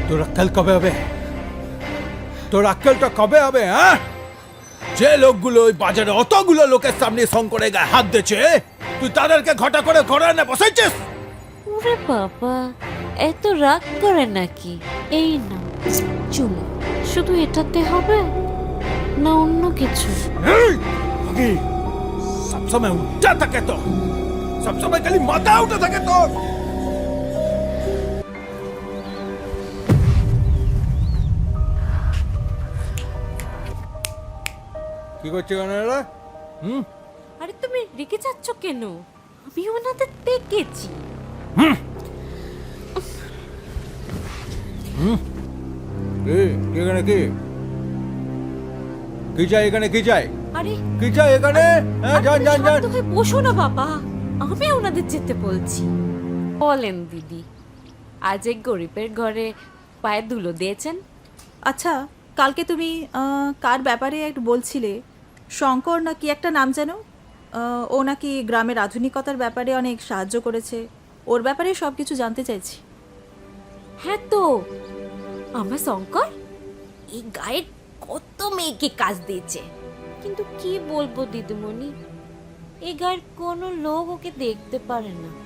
তোর আক্কেল কবে হবে? তোর আক্কেলটা কবে হবে? হ্যাঁ, যে লোকগুলো ওই বাজারে অতগুলো লোকের সামনে শঙ্করের গায়ে হাত দিয়েছে, তুই তাদেরকে ঘটা করে ঘরে এনে বসাইছিস? ওরে বাবা, এত রাগ করে নাকি? এই না চুমু, শুধু এটাতে হবে না অন্য কিছু? সবসময় উঠা থাকে তো, সবসময় খালি মাথা উঠে থাকে তোর। কি করছে কেন? আরে তুমি রেগে যাচ্ছ কেন? আমি ওনাদের দেখেছি। এখানে কি কি চাই? এখানে কি চাই? আরে কি চাই এখানে? হ্যাঁ, যান যান যান। শান্ত হয়ে বসো না বাবা, আমি ওনাদের যেতে বলছি। বলেন দিদি, আজ এক গরিবের ঘরে পায়ে ধুলো দিয়েছেন? আচ্ছা, কালকে তুমি কার ব্যাপারে একটু বলছিলে? শঙ্কর না কি একটা নাম যেন? ও নাকি গ্রামের আধুনিকতার ব্যাপারে অনেক সাহায্য করেছে। ওর ব্যাপারে সব কিছু জানতে চাইছি। হ্যাঁ তো, আমার শঙ্কর এই গায়ের কত মেয়েকে কাজ দিয়েছে, কিন্তু কি বলবো দিদিমণি, এই গায়ের কোনো লোক ওকে দেখতে পারে না।